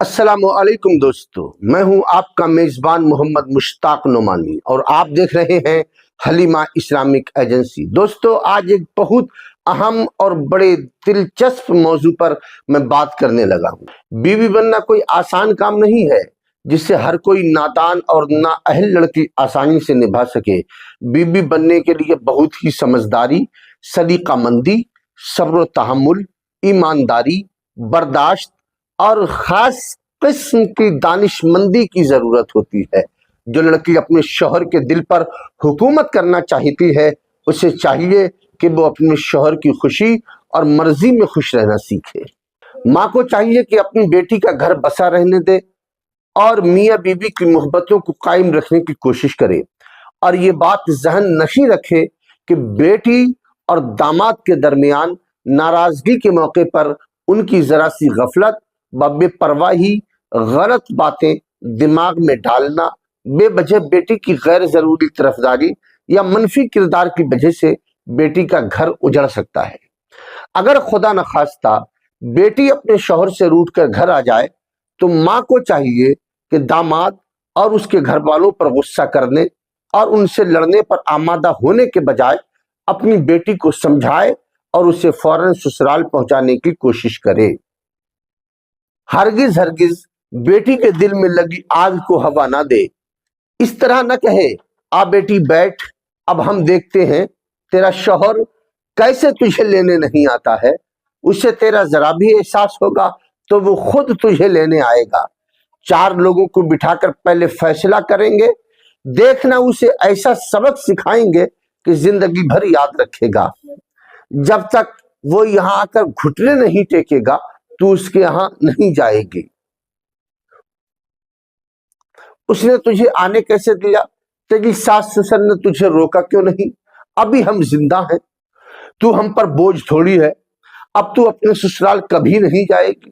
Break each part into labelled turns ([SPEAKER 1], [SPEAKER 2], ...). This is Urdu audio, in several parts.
[SPEAKER 1] السلام علیکم دوستو، میں ہوں آپ کا میزبان محمد مشتاق نعمانی اور آپ دیکھ رہے ہیں حلیمہ اسلامک ایجنسی۔ دوستو، آج ایک بہت اہم اور بڑے دلچسپ موضوع پر میں بات کرنے لگا ہوں۔ بیوی بننا کوئی آسان کام نہیں ہے جس سے ہر کوئی نادان اور نااہل لڑکی آسانی سے نبھا سکے۔ بیوی بننے کے لیے بہت ہی سمجھداری، سلیقہ مندی، صبر و تحمل، ایمانداری، برداشت اور خاص قسم کی دانش مندی کی ضرورت ہوتی ہے۔ جو لڑکی اپنے شوہر کے دل پر حکومت کرنا چاہتی ہے، اسے چاہیے کہ وہ اپنے شوہر کی خوشی اور مرضی میں خوش رہنا سیکھے۔ ماں کو چاہیے کہ اپنی بیٹی کا گھر بسا رہنے دے اور میاں بیوی کی محبتوں کو قائم رکھنے کی کوشش کرے، اور یہ بات ذہن نشیں رکھے کہ بیٹی اور داماد کے درمیان ناراضگی کے موقع پر ان کی ذرا سی غفلت، بے پرواہی، غلط باتیں دماغ میں ڈالنا، بے وجہ بیٹی کی غیر ضروری طرفداری یا منفی کردار کی وجہ سے بیٹی کا گھر اجڑ سکتا ہے۔ اگر خدا نخواستہ بیٹی اپنے شوہر سے روٹھ کر گھر آ جائے تو ماں کو چاہیے کہ داماد اور اس کے گھر والوں پر غصہ کرنے اور ان سے لڑنے پر آمادہ ہونے کے بجائے اپنی بیٹی کو سمجھائے اور اسے فوراً سسرال پہنچانے کی کوشش کرے۔ ہرگز بیٹی کے دل میں لگی آگ کو ہوا نہ دے۔ اس طرح نہ کہے، آ بیٹی بیٹھ، اب ہم دیکھتے ہیں تیرا شوہر کیسے تجھے لینے نہیں آتا ہے۔ اسے تیرا ذرا بھی احساس ہوگا تو وہ خود تجھے لینے آئے گا۔ 4 لوگوں کو بٹھا کر پہلے فیصلہ کریں گے، دیکھنا اسے ایسا سبق سکھائیں گے کہ زندگی بھر یاد رکھے گا۔ جب تک وہ یہاں آ کر گھٹنے نہیں ٹیکے گا تو اس کے یہاں نہیں جائے گی۔ اس نے تجھے آنے کیسے دیا؟ تیری ساس سسر نے تجھے روکا کیوں نہیں؟ ابھی ہم زندہ ہیں، تو ہم پر بوجھ تھوڑی ہے۔ اب تو اپنے سسرال کبھی نہیں جائے گی۔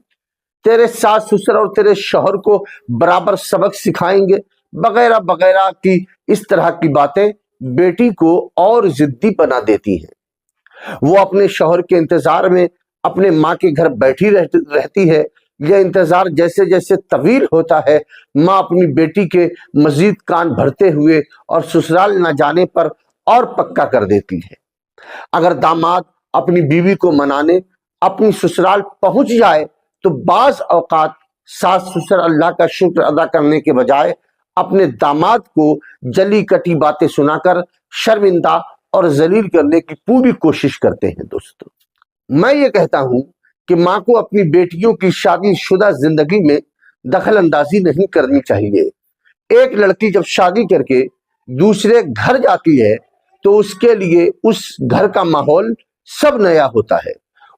[SPEAKER 1] تیرے ساس سسر اور تیرے شوہر کو برابر سبق سکھائیں گے، وغیرہ وغیرہ کی اس طرح کی باتیں بیٹی کو اور ضدی بنا دیتی ہیں۔ وہ اپنے شوہر کے انتظار میں اپنے ماں کے گھر بیٹھی رہتی ہے۔ یہ انتظار جیسے جیسے طویل ہوتا ہے، ماں اپنی بیٹی کے مزید کان بھرتے ہوئے اور سسرال نہ جانے پر اور پکا کر دیتی ہے۔ اگر داماد اپنی بیوی کو منانے اپنی سسرال پہنچ جائے تو بعض اوقات ساس سسر اللہ کا شکر ادا کرنے کے بجائے اپنے داماد کو جلی کٹی باتیں سنا کر شرمندہ اور ذلیل کرنے کی پوری کوشش کرتے ہیں۔ دوستو، میں یہ کہتا ہوں کہ ماں کو اپنی بیٹیوں کی شادی شدہ زندگی میں دخل اندازی نہیں کرنی چاہیے۔ ایک لڑکی جب شادی کر کے دوسرے گھر جاتی ہے تو اس کے لیے اس گھر کا ماحول سب نیا ہوتا ہے۔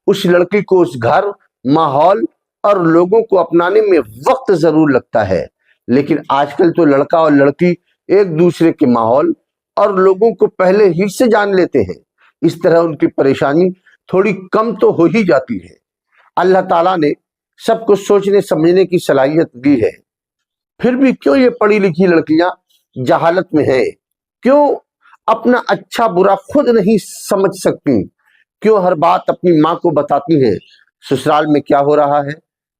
[SPEAKER 1] اس لڑکی کو اس گھر، ماحول اور لوگوں کو اپنانے میں وقت ضرور لگتا ہے، لیکن آج کل تو لڑکا اور لڑکی ایک دوسرے کے ماحول اور لوگوں کو پہلے ہی سے جان لیتے ہیں۔ اس طرح ان کی پریشانی تھوڑی کم تو ہو ہی جاتی ہے۔ اللہ تعالیٰ نے سب کو سوچنے سمجھنے کی صلاحیت دی ہے، پھر بھی کیوں یہ پڑھی لکھی لڑکیاں جہالت میں ہیں؟ کیوں اپنا اچھا برا خود نہیں سمجھ سکتی؟ کیوں ہر بات اپنی ماں کو بتاتی ہیں؟ سسرال میں کیا ہو رہا ہے،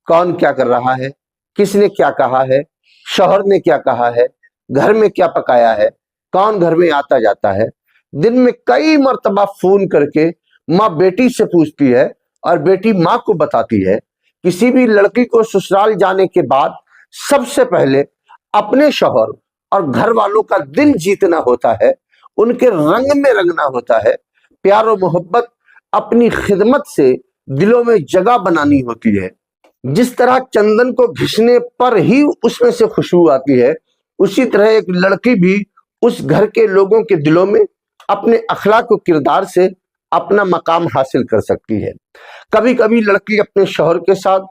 [SPEAKER 1] کون کیا کر رہا ہے، کس نے کیا کہا ہے، شوہر نے کیا کہا ہے، گھر میں کیا پکایا ہے، کون گھر میں آتا جاتا ہے۔ دن میں کئی مرتبہ فون کر کے ماں بیٹی سے پوچھتی ہے اور بیٹی ماں کو بتاتی ہے۔ کسی بھی لڑکی کو سسرال جانے کے بعد سب سے پہلے اپنے شوہر اور گھر والوں کا دل جیتنا ہوتا ہے، ان کے رنگ میں رنگنا ہوتا ہے، پیار و محبت اپنی خدمت سے دلوں میں جگہ بنانی ہوتی ہے۔ جس طرح چندن کو گھسنے پر ہی اس میں سے خوشبو آتی ہے، اسی طرح ایک لڑکی بھی اس گھر کے لوگوں کے دلوں میں اپنے اخلاق و کردار سے اپنا مقام حاصل کر سکتی ہے۔ کبھی کبھی لڑکی اپنے شوہر کے ساتھ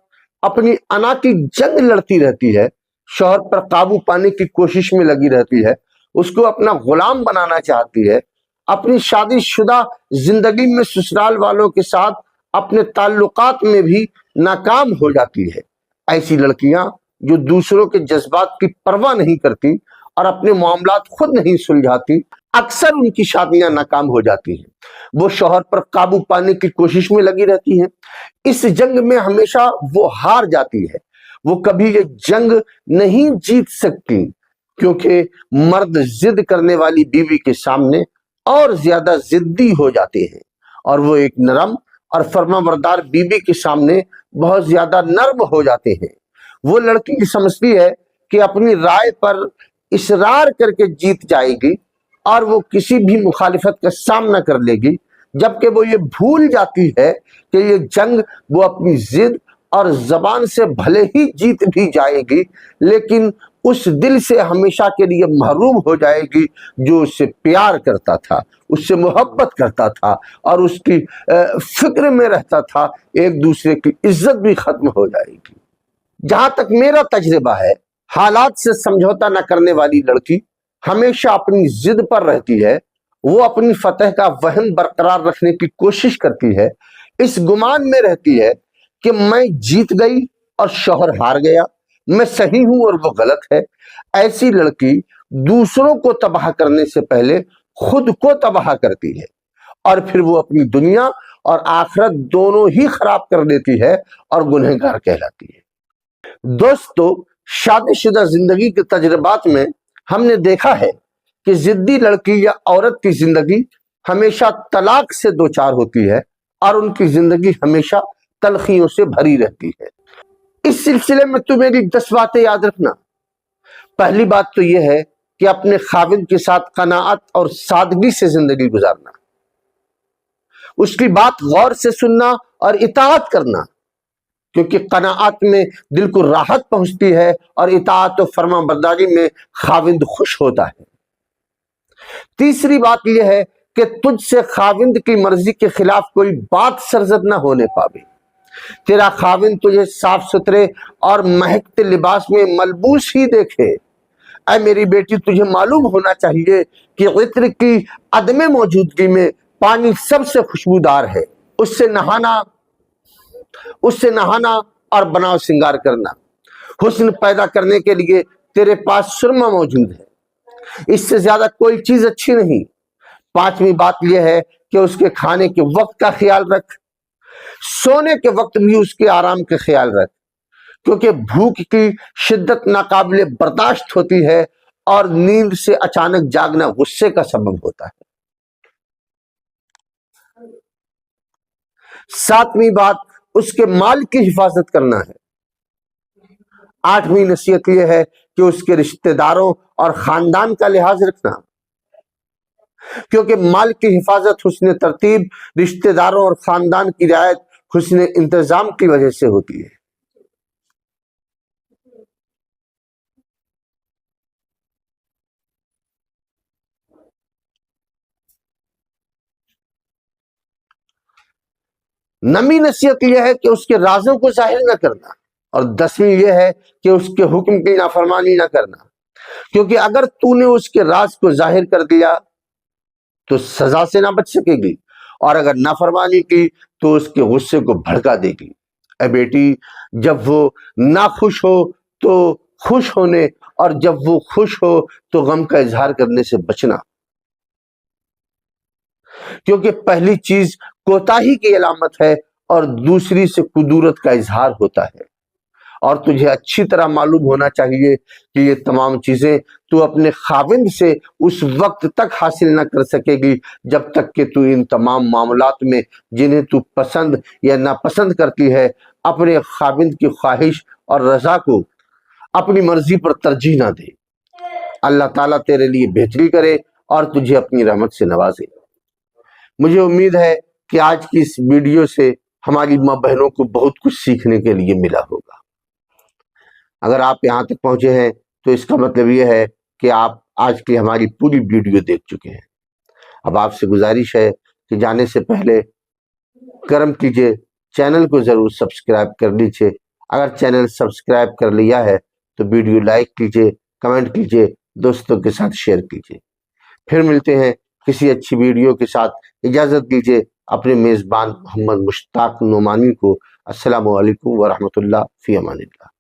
[SPEAKER 1] اپنی انا کی جنگ لڑتی رہتی ہے، شوہر پر قابو پانے کی کوشش میں لگی رہتی ہے، اس کو اپنا غلام بنانا چاہتی ہے، اپنی شادی شدہ زندگی میں سسرال والوں کے ساتھ اپنے تعلقات میں بھی ناکام ہو جاتی ہے۔ ایسی لڑکیاں جو دوسروں کے جذبات کی پرواہ نہیں کرتی اور اپنے معاملات خود نہیں سلجھاتی، اکثر ان کی شادیاں ناکام ہو جاتی ہیں۔ وہ شوہر پر قابو پانے کی کوشش میں لگی رہتی ہیں، اس جنگ میں ہمیشہ وہ ہار جاتی ہے۔ وہ کبھی یہ جنگ نہیں جیت سکتی، کیونکہ مرد ضد کرنے والی بیوی کے سامنے اور زیادہ ضدی ہو جاتے ہیں، اور وہ ایک نرم اور فرما بردار بیوی کے سامنے بہت زیادہ نرم ہو جاتے ہیں۔ وہ لڑکی سمجھتی ہے کہ اپنی رائے پر اصرار کر کے جیت جائے گی اور وہ کسی بھی مخالفت کا سامنا کر لے گی، جبکہ وہ یہ بھول جاتی ہے کہ یہ جنگ وہ اپنی ضد اور زبان سے بھلے ہی جیت بھی جائے گی، لیکن اس دل سے ہمیشہ کے لیے محروم ہو جائے گی جو اس سے پیار کرتا تھا، اس سے محبت کرتا تھا اور اس کی فکر میں رہتا تھا۔ ایک دوسرے کی عزت بھی ختم ہو جائے گی۔ جہاں تک میرا تجربہ ہے، حالات سے سمجھوتا نہ کرنے والی لڑکی ہمیشہ اپنی ضد پر رہتی ہے۔ وہ اپنی فتح کا وہم برقرار رکھنے کی کوشش کرتی ہے، اس گمان میں رہتی ہے کہ میں جیت گئی اور شوہر ہار گیا، میں صحیح ہوں اور وہ غلط ہے۔ ایسی لڑکی دوسروں کو تباہ کرنے سے پہلے خود کو تباہ کرتی ہے، اور پھر وہ اپنی دنیا اور آخرت دونوں ہی خراب کر دیتی ہے اور گنہگار کہلاتی ہے۔ دوستو، شادی شدہ زندگی کے تجربات میں ہم نے دیکھا ہے کہ ضدی لڑکی یا عورت کی زندگی ہمیشہ طلاق سے دوچار ہوتی ہے اور ان کی زندگی ہمیشہ تلخیوں سے بھری رہتی ہے۔ اس سلسلے میں تو میری 10 باتیں یاد رکھنا۔ پہلی بات تو یہ ہے کہ اپنے خاوند کے ساتھ قناعت اور سادگی سے زندگی گزارنا، اس کی بات غور سے سننا اور اطاعت کرنا، کیونکہ قناعت میں دل کو راحت پہنچتی ہے اور اطاعت و فرما برداری میں خاوند خوش ہوتا ہے۔ تیسری بات یہ ہے کہ تجھ سے خاوند کی مرضی کے خلاف کوئی بات سرزد نہ ہونے پاوے۔ تیرا خاوند تجھے صاف ستھرے اور مہکتے لباس میں ملبوس ہی دیکھے۔ اے میری بیٹی، تجھے معلوم ہونا چاہیے کہ عطر کی عدم موجودگی میں پانی سب سے خوشبودار ہے۔ اس سے نہانا اور بناؤ سنگار کرنا۔ حسن پیدا کرنے کے لیے تیرے پاس سرما موجود ہے، اس سے زیادہ کوئی چیز اچھی نہیں۔ پانچویں بات یہ ہے کہ اس کے کھانے کے وقت کا خیال رکھ، سونے کے وقت بھی اس کے آرام کا خیال رکھ، کیونکہ بھوک کی شدت ناقابل برداشت ہوتی ہے اور نیند سے اچانک جاگنا غصے کا سبب ہوتا ہے۔ ساتویں بات اس کے مال کی حفاظت کرنا ہے۔ آٹھویں نصیحت یہ ہے کہ اس کے رشتہ داروں اور خاندان کا لحاظ رکھنا، کیونکہ مال کی حفاظت حسن ترتیب، رشتہ داروں اور خاندان کی رعایت حسن انتظام کی وجہ سے ہوتی ہے۔ نویں نصیحت یہ ہے کہ اس کے رازوں کو ظاہر نہ کرنا، اور 10ویں یہ ہے کہ اس کے حکم کی نافرمانی نہ کرنا، کیونکہ اگر تو نے اس کے راز کو ظاہر کر دیا تو سزا سے نہ بچ سکے گی، اور اگر نافرمانی کی تو اس کے غصے کو بھڑکا دے گی۔ اے بیٹی، جب وہ ناخوش ہو تو خوش ہونے اور جب وہ خوش ہو تو غم کا اظہار کرنے سے بچنا، کیونکہ پہلی چیز کوتاہی کی علامت ہے اور دوسری سے قدورت کا اظہار ہوتا ہے، اور تجھے اچھی طرح معلوم ہونا چاہیے کہ یہ تمام چیزیں تو اپنے خاوند سے اس وقت تک حاصل نہ کر سکے گی جب تک کہ تو ان تمام معاملات میں جنہیں تو پسند یا ناپسند کرتی ہے اپنے خاوند کی خواہش اور رضا کو اپنی مرضی پر ترجیح نہ دے۔ اللہ تعالیٰ تیرے لیے بہتری کرے اور تجھے اپنی رحمت سے نوازے۔ مجھے امید ہے کہ آج کی اس ویڈیو سے ہماری ماں بہنوں کو بہت کچھ سیکھنے کے لیے ملا ہوگا۔ اگر آپ یہاں تک پہنچے ہیں تو اس کا مطلب یہ ہے کہ آپ آج کی ہماری پوری ویڈیو دیکھ چکے ہیں۔ اب آپ سے گزارش ہے کہ جانے سے پہلے کرم کیجئے، چینل کو ضرور سبسکرائب کر لیجئے۔ اگر چینل سبسکرائب کر لیا ہے تو ویڈیو لائک کیجئے، کمنٹ کیجئے، دوستوں کے ساتھ شیئر کیجئے۔ پھر ملتے ہیں کسی اچھی ویڈیو کے ساتھ۔ اجازت دیجئے اپنے میزبان محمد مشتاق نعمانی کو۔ السلام علیکم ورحمۃ اللہ، فی امان اللہ۔